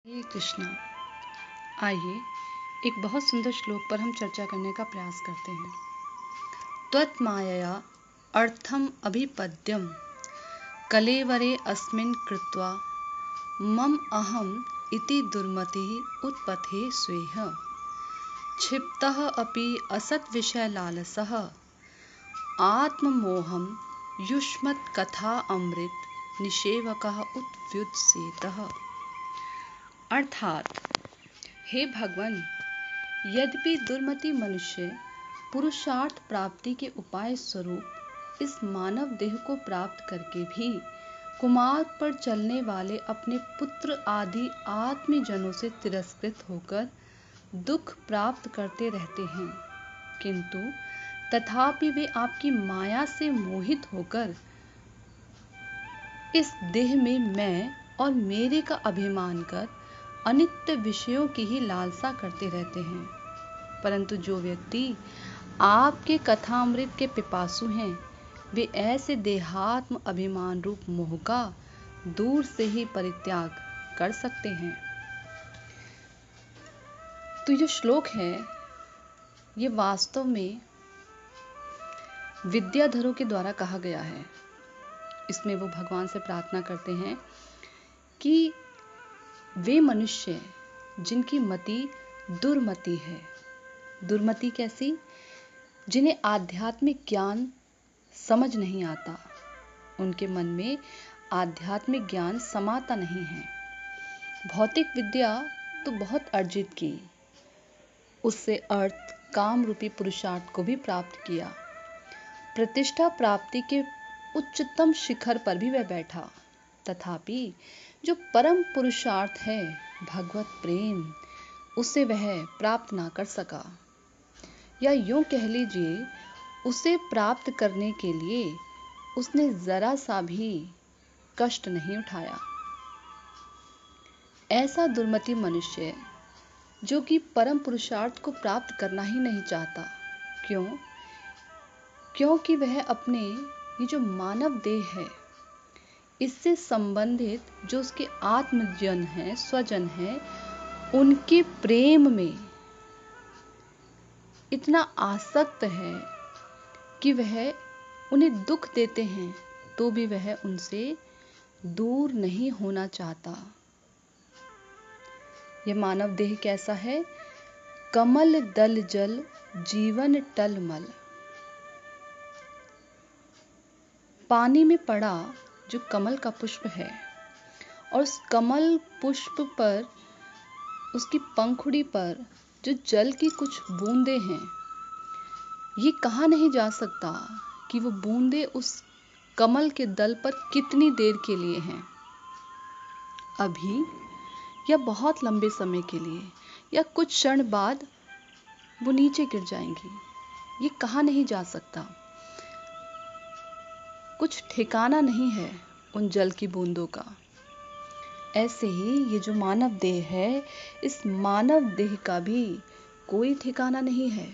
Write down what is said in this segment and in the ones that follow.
हरे कृष्णा। आइए एक बहुत सुंदर श्लोक पर हम चर्चा करने का प्रयास करते हैं। त्वत्मायया अर्थम अभिपद्यम कलेवरे अस्मिन् कृत्वा मम अहम इति दुर्मतिः उत्पथे स्वेह क्षिप्तः अपि असत् विषय लालसः आत्ममोहं युष्मत् कथा अमृत निषेवकः उत्व्युत्सेतः। अर्थात, हे भगवान, यद्यपि दुर्मति मनुष्य पुरुषार्थ प्राप्ति के उपाय स्वरूप इस मानव देह को प्राप्त करके भी कुमार्ग पर चलने वाले अपने पुत्र आदि आत्मीजनों से तिरस्कृत होकर दुख प्राप्त करते रहते हैं, किंतु तथापि वे आपकी माया से मोहित होकर इस देह में मैं और मेरे का अभिमान कर अनित्य विषयों की ही लालसा करते रहते हैं। परंतु जो व्यक्ति आपके कथामृत के पिपासु हैं, वे ऐसे देहात्म अभिमान रूप मोह का दूर से ही परित्याग कर सकते हैं। तो ये श्लोक है, ये वास्तव में विद्याधरों के द्वारा कहा गया है। इसमें वो भगवान से प्रार्थना करते हैं कि वे मनुष्य जिनकी मति दुर्मति है। दुर्मति कैसी? जिन्हें आध्यात्मिक ज्ञान समझ नहीं आता, उनके मन में आध्यात्मिक ज्ञान समाता नहीं है। भौतिक विद्या तो बहुत अर्जित की, उससे अर्थ काम रूपी पुरुषार्थ को भी प्राप्त किया, प्रतिष्ठा प्राप्ति के उच्चतम शिखर पर भी वह बैठा, तथापि जो परम पुरुषार्थ है भगवत प्रेम, उसे वह प्राप्त ना कर सका, या यूं कह लीजिए उसे प्राप्त करने के लिए उसने जरा सा भी कष्ट नहीं उठाया। ऐसा दुर्मति मनुष्य जो कि परम पुरुषार्थ को प्राप्त करना ही नहीं चाहता। क्यों? क्योंकि वह अपने ये जो मानव देह है, इससे संबंधित जो उसके आत्मजन हैं, स्वजन हैं, उनके प्रेम में इतना आसक्त है कि वह उन्हें दुख देते हैं तो भी वह उनसे दूर नहीं होना चाहता। यह मानव देह कैसा है? कमल दल जल जीवन टलमल। पानी में पड़ा जो कमल का पुष्प है, और उस कमल पुष्प पर, उसकी पंखुड़ी पर जो जल की कुछ बूंदें हैं, ये कहा नहीं जा सकता कि वो बूंदें उस कमल के दल पर कितनी देर के लिए हैं, अभी या बहुत लंबे समय के लिए, या कुछ क्षण बाद वो नीचे गिर जाएंगी। ये कहा नहीं जा सकता। कुछ ठिकाना नहीं है उन जल की बूंदों का। ऐसे ही ये जो मानव देह है, इस मानव देह का भी कोई ठिकाना नहीं है।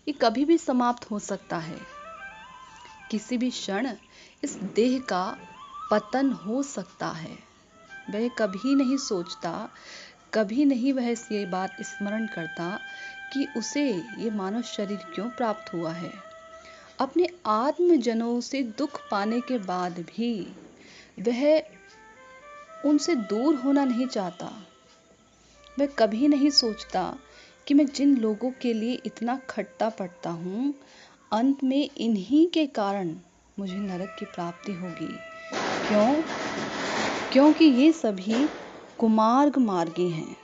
ये कभी भी समाप्त हो सकता है। किसी भी क्षण इस देह का पतन हो सकता है। वह कभी नहीं सोचता, कभी नहीं वह ये बात स्मरण करता कि उसे ये मानव शरीर क्यों प्राप्त हुआ है। अपने आत्मजनों से दुख पाने के बाद भी वह उनसे दूर होना नहीं चाहता। वह कभी नहीं सोचता कि मैं जिन लोगों के लिए इतना खटता पड़ता हूँ, अंत में इन्हीं के कारण मुझे नरक की प्राप्ति होगी। क्यों? क्योंकि ये सभी कुमार्ग मार्गी हैं,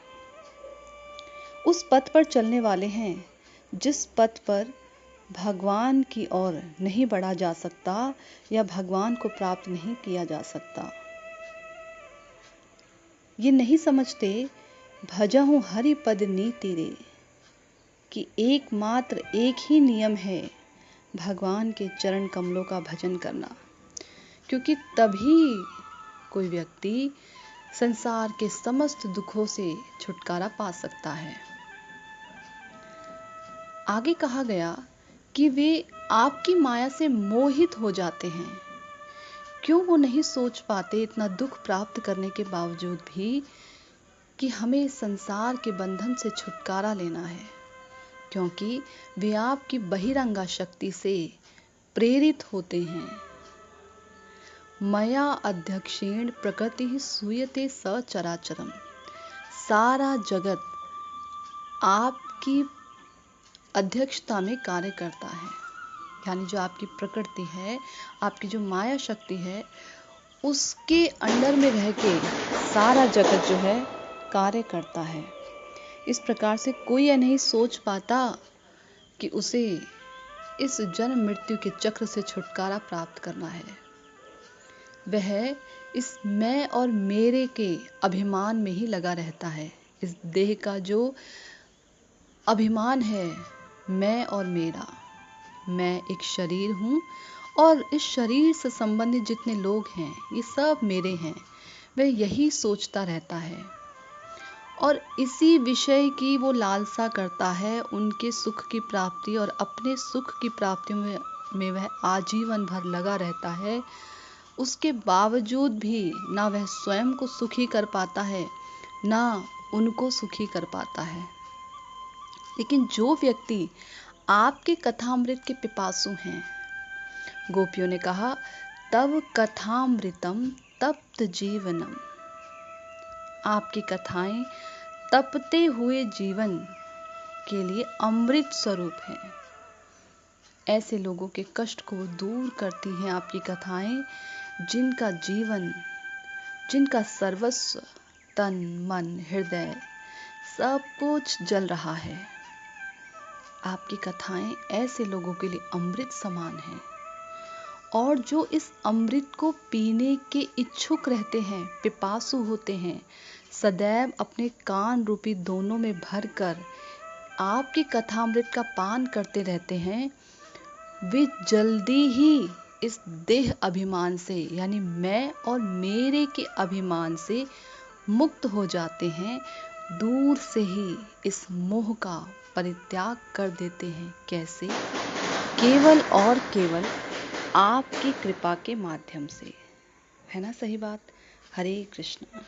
उस पथ पर चलने वाले हैं जिस पथ पर भगवान की ओर नहीं बढ़ा जा सकता या भगवान को प्राप्त नहीं किया जा सकता। ये नहीं समझते भजहु हरि पद नीति रे, कि एकमात्र एक ही नियम है भगवान के चरण कमलों का भजन करना, क्योंकि तभी कोई व्यक्ति संसार के समस्त दुखों से छुटकारा पा सकता है। आगे कहा गया कि वे आपकी माया से मोहित हो जाते हैं। क्यों वो नहीं सोच पाते इतना दुख प्राप्त करने के बावजूद भी कि हमें संसार के बंधन से छुटकारा लेना है, क्योंकि वे आपकी बहिरंगा शक्ति से प्रेरित होते हैं। मया अध्यक्षेण प्रकृति सूयते सचराचरम। सारा जगत आपकी अध्यक्षता में कार्य करता है, यानी जो आपकी प्रकृति है, आपकी जो माया शक्ति है, उसके अंडर में रह के सारा जगत जो है कार्य करता है। इस प्रकार से कोई यह नहीं सोच पाता कि उसे इस जन्म मृत्यु के चक्र से छुटकारा प्राप्त करना है। वह इस मैं और मेरे के अभिमान में ही लगा रहता है। इस देह का जो अभिमान है, मैं और मेरा, मैं एक शरीर हूँ और इस शरीर से संबंधित जितने लोग हैं ये सब मेरे हैं, वह यही सोचता रहता है और इसी विषय की वो लालसा करता है, उनके सुख की प्राप्ति और अपने सुख की प्राप्ति में वह आजीवन भर लगा रहता है। उसके बावजूद भी ना वह स्वयं को सुखी कर पाता है, ना उनको सुखी कर पाता है। लेकिन जो व्यक्ति आपके कथामृत के पिपासु हैं, गोपियों ने कहा, तव कथामृतम तप्त जीवनम। आपकी कथाएं तपते हुए जीवन के लिए अमृत स्वरूप है। ऐसे लोगों के कष्ट को दूर करती हैं आपकी कथाएं, जिनका जीवन, जिनका सर्वस्व, तन मन हृदय सब कुछ जल रहा है। आपकी कथाएं ऐसे लोगों के लिए अमृत समान हैं और जो इस अमृत को पीने के इच्छुक रहते हैं, पिपासु होते हैं, सदैव अपने कान रूपी दोनों में भरकर आपकी कथामृत का पान करते रहते हैं, वे जल्दी ही इस देह अभिमान से, यानी मैं और मेरे के अभिमान से मुक्त हो जाते हैं, दूर से ही इस मोह का परित्याग कर देते हैं। कैसे? केवल और केवल आपकी कृपा के माध्यम से। है ना सही बात? हरे कृष्ण।